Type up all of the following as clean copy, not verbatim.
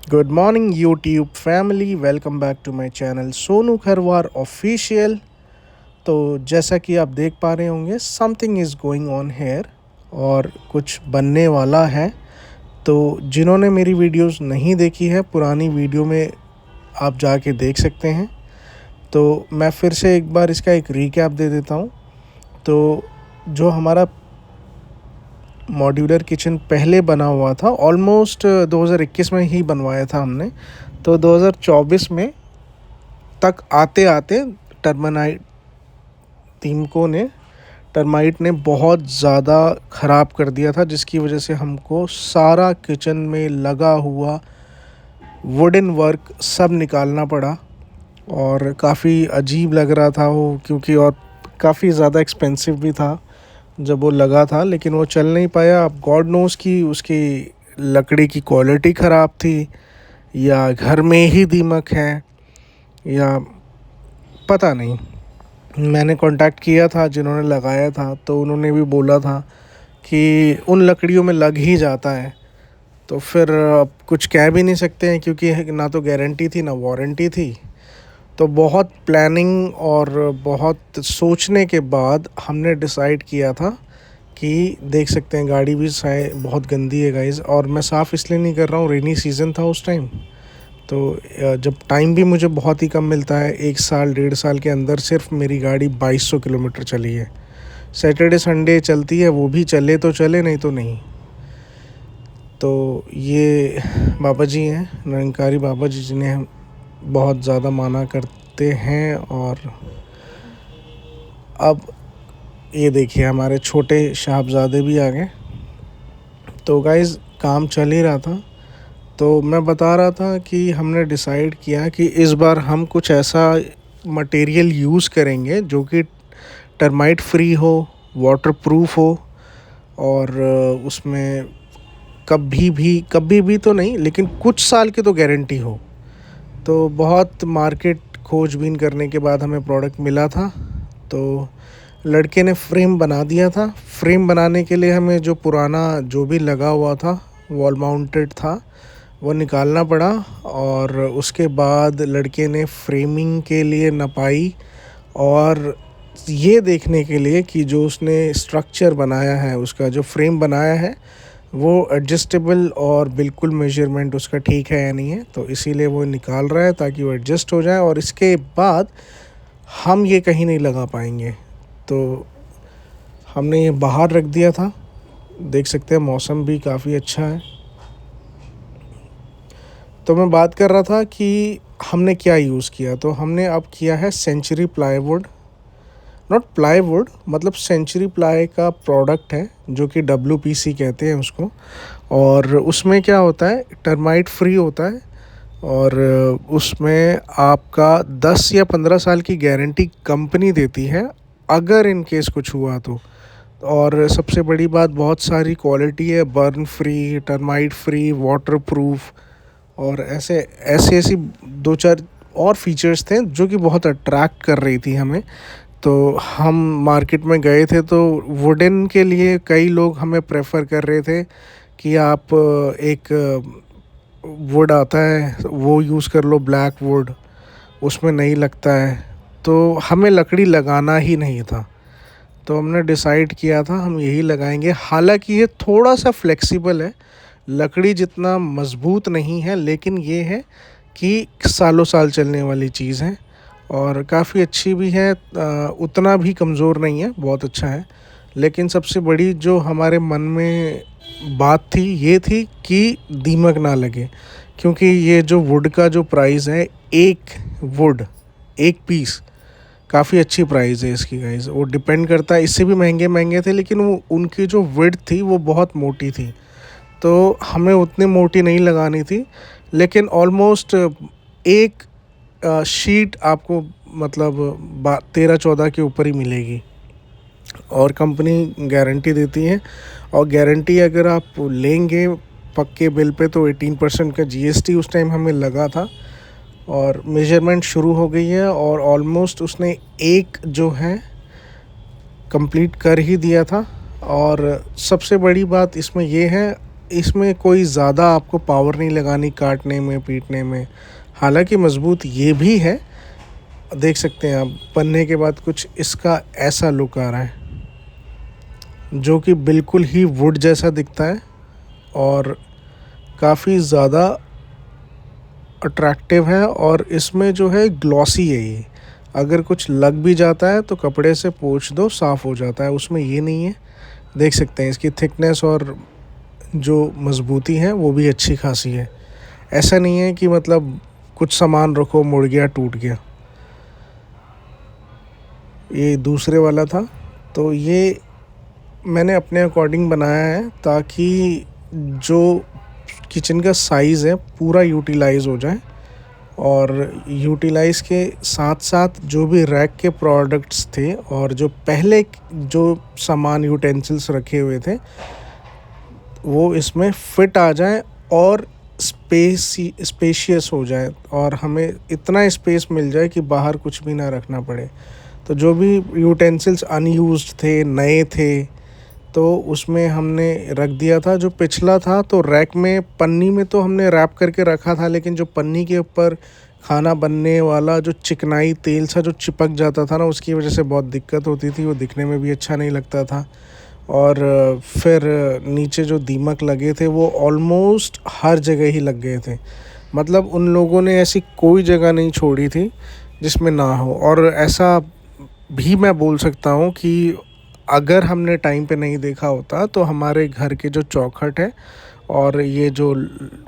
Good morning YouTube family, welcome back to my channel Sonu Kharwar official. तो जैसा कि आप देख पा रहे होंगे, something is going on here और कुछ बनने वाला है। तो जिन्होंने मेरी वीडियोस नहीं देखी है, पुरानी वीडियो में आप जाके देख सकते हैं। तो मैं फिर से एक बार इसका एक रीकैप दे देता हूँ। तो जो हमारा मॉड्यूलर किचन पहले बना हुआ था, ऑलमोस्ट 2021 में ही बनवाया था हमने। तो 2024 में तक आते आते टर्माइट ने बहुत ज़्यादा ख़राब कर दिया था, जिसकी वजह से हमको सारा किचन में लगा हुआ वुडन वर्क सब निकालना पड़ा। और काफ़ी अजीब लग रहा था वो, क्योंकि और काफ़ी ज़्यादा एक्सपेंसिव भी था जब वो लगा था, लेकिन वो चल नहीं पाया। अब गॉड नोज़ की उसकी लकड़ी की क्वालिटी ख़राब थी, या घर में ही दीमक है, या पता नहीं। मैंने कांटेक्ट किया था जिन्होंने लगाया था, तो उन्होंने भी बोला था कि उन लकड़ियों में लग ही जाता है। तो फिर अब कुछ कह भी नहीं सकते हैं, क्योंकि ना तो गारंटी थी ना वारंटी थी। तो बहुत प्लानिंग और बहुत सोचने के बाद हमने डिसाइड किया था कि देख सकते हैं गाड़ी भी बहुत गंदी है गाइज़। और मैं साफ़ इसलिए नहीं कर रहा हूँ, रेनी सीज़न था उस टाइम। तो जब टाइम भी मुझे बहुत ही कम मिलता है, 1 साल 1.5 साल के अंदर सिर्फ मेरी गाड़ी 2200 किलोमीटर चली है। सैटरडे संडे चलती है, वो भी चले तो चले, नहीं तो नहीं। तो ये बाबा जी हैं, निरंकारी बाबा जी, जिन्हें हम बहुत ज़्यादा माना करते हैं। और अब ये देखिए, हमारे छोटे साहबजादे भी आ गए। तो गाइज़ काम चल ही रहा था। तो मैं बता रहा था कि हमने डिसाइड किया कि इस बार हम कुछ ऐसा मटेरियल यूज़ करेंगे जो कि टर्माइट फ्री हो, वाटरप्रूफ हो, और उसमें कभी भी तो नहीं, लेकिन कुछ साल की तो गारंटी हो। तो बहुत मार्केट खोजबीन करने के बाद हमें प्रोडक्ट मिला था। तो लड़के ने फ्रेम बना दिया था। फ्रेम बनाने के लिए हमें जो पुराना जो भी लगा हुआ था, वॉल माउंटेड था, वो निकालना पड़ा। और उसके बाद लड़के ने फ्रेमिंग के लिए नपाई, और ये देखने के लिए कि जो उसने स्ट्रक्चर बनाया है, उसका जो फ्रेम बनाया है, वो एडजस्टेबल और बिल्कुल मेजरमेंट उसका ठीक है या नहीं है। तो इसीलिए वो निकाल रहा है ताकि वो एडजस्ट हो जाए, और इसके बाद हम ये कहीं नहीं लगा पाएंगे। तो हमने ये बाहर रख दिया था। देख सकते हैं मौसम भी काफ़ी अच्छा है। तो मैं बात कर रहा था कि हमने क्या यूज़ किया। तो हमने अब किया है सेंचुरी प्लाईवुड, नॉट प्लाईवुड, मतलब सेंचुरी प्लाई का प्रोडक्ट है, जो कि WPC कहते हैं उसको। और उसमें क्या होता है, टर्माइट फ्री होता है, और उसमें आपका 10 या 15 साल की गारंटी कंपनी देती है अगर इन केस कुछ हुआ तो। और सबसे बड़ी बात, बहुत सारी क्वालिटी है, burn free, termite free, waterproof, और ऐसी 2-4 और फीचर्स थे जो कि बहुत अट्रैक्ट कर रही थी हमें। तो हम मार्केट में गए थे, तो वुडन के लिए कई लोग हमें प्रेफर कर रहे थे कि आप एक वुड आता है वो यूज़ कर लो, ब्लैक वुड, उसमें नहीं लगता है। तो हमें लकड़ी लगाना ही नहीं था, तो हमने डिसाइड किया था हम यही लगाएंगे। हालांकि ये थोड़ा सा फ्लेक्सिबल है, लकड़ी जितना मज़बूत नहीं है, लेकिन ये है कि सालों साल चलने वाली चीज़ है, और काफ़ी अच्छी भी है। उतना भी कमज़ोर नहीं है, बहुत अच्छा है। लेकिन सबसे बड़ी जो हमारे मन में बात थी, ये थी कि दीमक ना लगे, क्योंकि ये जो वुड का जो प्राइस है, एक पीस काफ़ी अच्छी प्राइस है इसकी गाइस। वो डिपेंड करता है, इससे भी महंगे थे, लेकिन वो उनकी जो विड्थ थी वो बहुत मोटी थी, तो हमें उतनी मोटी नहीं लगानी थी। लेकिन ऑलमोस्ट एक शीट आपको मतलब 13-14 के ऊपर ही मिलेगी, और कंपनी गारंटी देती है। और गारंटी अगर आप लेंगे पक्के बिल पे, तो 18% का GST उस टाइम हमें लगा था। और मेजरमेंट शुरू हो गई है, और ऑलमोस्ट उसने एक जो है कंप्लीट कर ही दिया था। और सबसे बड़ी बात इसमें ये है, इसमें कोई ज़्यादा आपको पावर नहीं लगानी काटने में पीटने में। हालांकि मज़बूत ये भी है, देख सकते हैं आप पन्ने के बाद कुछ इसका ऐसा लुक आ रहा है जो कि बिल्कुल ही वुड जैसा दिखता है और काफ़ी ज़्यादा अट्रैक्टिव है। और इसमें जो है ग्लॉसी है ये, अगर कुछ लग भी जाता है तो कपड़े से पोंछ दो साफ़ हो जाता है, उसमें ये नहीं है। देख सकते हैं इसकी थिकनेस और जो मज़बूती है वो भी अच्छी खासी है। ऐसा नहीं है कि मतलब कुछ सामान रखो मुड़ गया टूट गया। ये दूसरे वाला था, तो ये मैंने अपने अकॉर्डिंग बनाया है ताकि जो किचन का साइज़ है पूरा यूटिलाइज़ हो जाए। और यूटिलाइज़ के साथ साथ जो भी रैक के प्रोडक्ट्स थे और जो पहले जो सामान यूटेंसिल्स रखे हुए थे वो इसमें फिट आ जाए और स्पेशियस हो जाए और हमें इतना स्पेस मिल जाए कि बाहर कुछ भी ना रखना पड़े। तो जो भी यूटेंसिल्स अनयूज्ड थे, नए थे, तो उसमें हमने रख दिया था। जो पिछला था तो रैक में पन्नी में तो हमने रैप करके रखा था, लेकिन जो पन्नी के ऊपर खाना बनने वाला जो चिकनाई तेल सा जो चिपक जाता था ना, उसकी वजह से बहुत दिक्कत होती थी, वो दिखने में भी अच्छा नहीं लगता था। और फिर नीचे जो दीमक लगे थे वो ऑलमोस्ट हर जगह ही लग गए थे। मतलब उन लोगों ने ऐसी कोई जगह नहीं छोड़ी थी जिसमें ना हो। और ऐसा भी मैं बोल सकता हूँ कि अगर हमने टाइम पे नहीं देखा होता तो हमारे घर के जो चौखट है और ये जो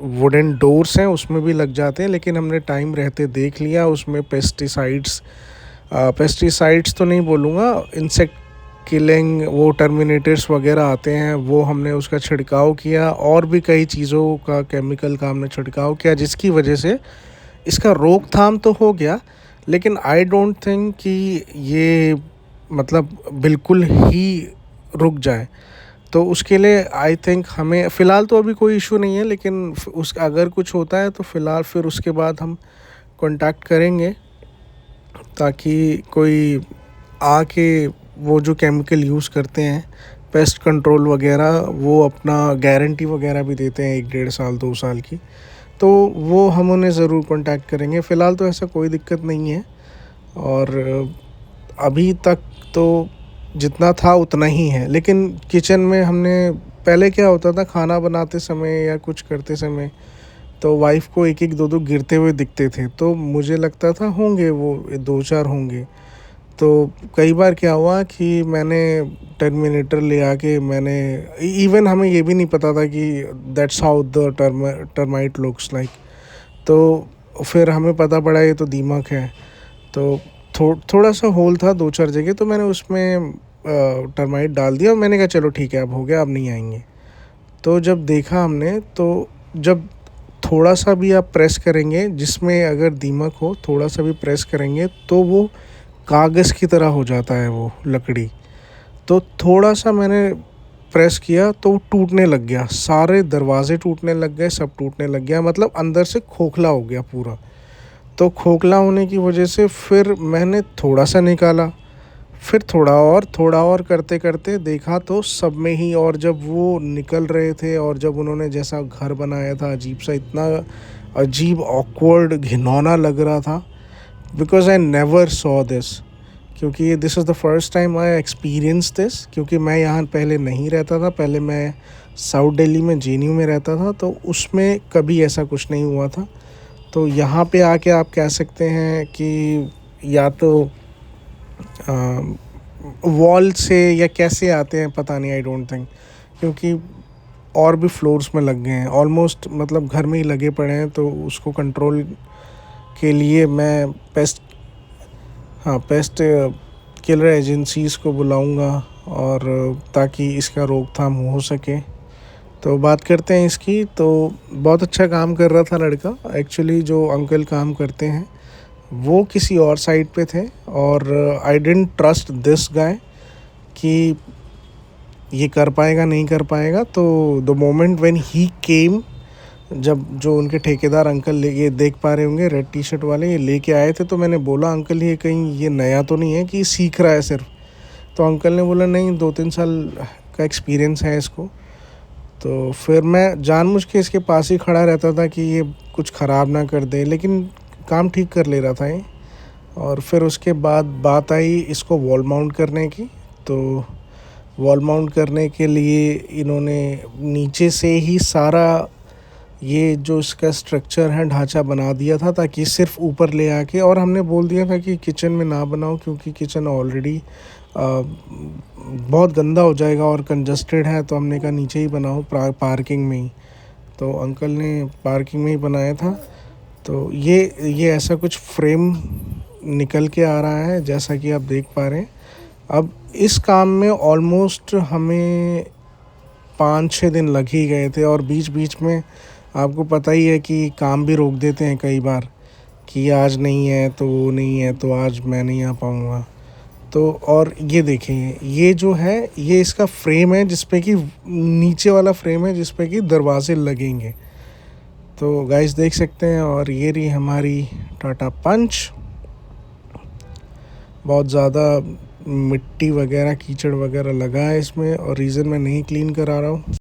वुडन डोर्स हैं उसमें भी लग जाते हैं, लेकिन हमने टाइम रहते देख लिया। उसमें पेस्टिसाइड्स तो नहीं बोलूँगा, इंसेक्ट किलिंग वो टर्मिनेटर्स वगैरह आते हैं, वो हमने उसका छिड़काव किया। और भी कई चीज़ों का केमिकल का हमने छिड़काव किया, जिसकी वजह से इसका रोकथाम तो हो गया। लेकिन आई डोंट थिंक कि ये मतलब बिल्कुल ही रुक जाए। तो उसके लिए आई थिंक हमें फ़िलहाल तो अभी कोई इशू नहीं है, लेकिन उस अगर कुछ होता है तो फ़िलहाल फिर उसके बाद हम कांटेक्ट करेंगे ताकि कोई आके वो जो केमिकल यूज़ करते हैं पेस्ट कंट्रोल वगैरह, वो अपना गारंटी वगैरह भी देते हैं 1-1.5 साल 2 साल की, तो वो हम उन्हें ज़रूर कांटेक्ट करेंगे। फ़िलहाल तो ऐसा कोई दिक्कत नहीं है। और अभी तक तो जितना था उतना ही है। लेकिन किचन में हमने पहले क्या होता था, खाना बनाते समय या कुछ करते समय तो वाइफ़ को 1-1 2-2 गिरते हुए दिखते थे, तो मुझे लगता था होंगे वो 2-4 होंगे। तो कई बार क्या हुआ कि मैंने टर्मिनेटर ले आके मैंने इवन हमें ये भी नहीं पता था कि that's how the termite looks like. तो फिर हमें पता पड़ा ये तो दीमक है। तो थोड़ा सा होल था 2-4 जगह, तो मैंने उसमें टर्माइट डाल दिया और मैंने कहा चलो ठीक है अब हो गया, अब नहीं आएंगे। तो जब देखा हमने तो जब थोड़ा सा भी आप प्रेस करेंगे, जिसमें अगर दीमक हो थोड़ा सा भी प्रेस करेंगे तो वो कागज़ की तरह हो जाता है वो लकड़ी। तो थोड़ा सा मैंने प्रेस किया तो वो टूटने लग गया, सारे दरवाजे टूटने लग गए, सब टूटने लग गया, मतलब अंदर से खोखला हो गया पूरा। तो खोखला होने की वजह से फिर मैंने थोड़ा सा निकाला, फिर थोड़ा और करते करते देखा तो सब में ही। और जब वो निकल रहे थे और जब उन्होंने जैसा घर बनाया था अजीब सा, इतना अजीब ऑकवर्ड घिनौना लग रहा था, because I never saw this. क्योंकि this is the first time I experience this, क्योंकि मैं यहाँ पहले नहीं रहता था। पहले मैं साउथ दिल्ली में JNU में रहता था, तो उसमें कभी ऐसा कुछ नहीं हुआ था। तो यहाँ पे आके आप कह सकते हैं कि या तो वॉल से या कैसे आते हैं पता नहीं, आई डोंट थिंक, क्योंकि और भी फ्लोर्स में लग गए हैं ऑलमोस्ट, मतलब घर में ही लगे पड़े हैं। तो उसको कंट्रोल के लिए मैं पेस्ट किलर एजेंसीज़ को बुलाऊंगा और ताकि इसका रोकथाम हो सके। तो बात करते हैं इसकी। तो बहुत अच्छा काम कर रहा था लड़का। एक्चुअली जो अंकल काम करते हैं वो किसी और साइड पे थे और I didn't trust this guy कि ये कर पाएगा नहीं कर पाएगा। तो द मोमेंट व्हेन ही केम, जब जो उनके ठेकेदार अंकल ये देख पा रहे होंगे रेड टी-शर्ट वाले, ये लेके आए थे, तो मैंने बोला अंकल ये कहीं ये नया तो नहीं है कि सीख रहा है सिर्फ। तो अंकल ने बोला नहीं, 2-3 साल का एक्सपीरियंस है इसको। तो फिर मैं जानबूझ के इसके पास ही खड़ा रहता था कि ये कुछ ख़राब ना कर दे, लेकिन काम ठीक कर ले रहा था ये। और फिर उसके बाद बात आई इसको वॉल माउंट करने की। तो वॉल माउंट करने के लिए इन्होंने नीचे से ही सारा ये जो इसका स्ट्रक्चर है, ढांचा बना दिया था, ताकि सिर्फ ऊपर ले आके, और हमने बोल दिया था कि किचन में ना बनाओ क्योंकि किचन ऑलरेडी बहुत गंदा हो जाएगा और कंजस्टेड है। तो हमने कहा नीचे ही बनाओ, पार्किंग में ही। तो अंकल ने पार्किंग में ही बनाया था। तो ये ऐसा कुछ फ्रेम निकल के आ रहा है जैसा कि आप देख पा रहे हैं। अब इस काम में ऑलमोस्ट हमें 5-6 दिन लग ही गए थे, और बीच बीच में आपको पता ही है कि काम भी रोक देते हैं कई बार कि आज नहीं है तो वो नहीं है, तो आज मैं नहीं आ पाऊँगा। तो और ये देखें, ये जो है ये इसका फ्रेम है जिस पे कि नीचे वाला फ्रेम है जिस पे कि दरवाजे लगेंगे। तो गाइस देख सकते हैं, और ये रही हमारी टाटा पंच। बहुत ज़्यादा मिट्टी वगैरह कीचड़ वगैरह लगा है इसमें, और रीज़न मैं नहीं क्लीन करा रहा हूँ।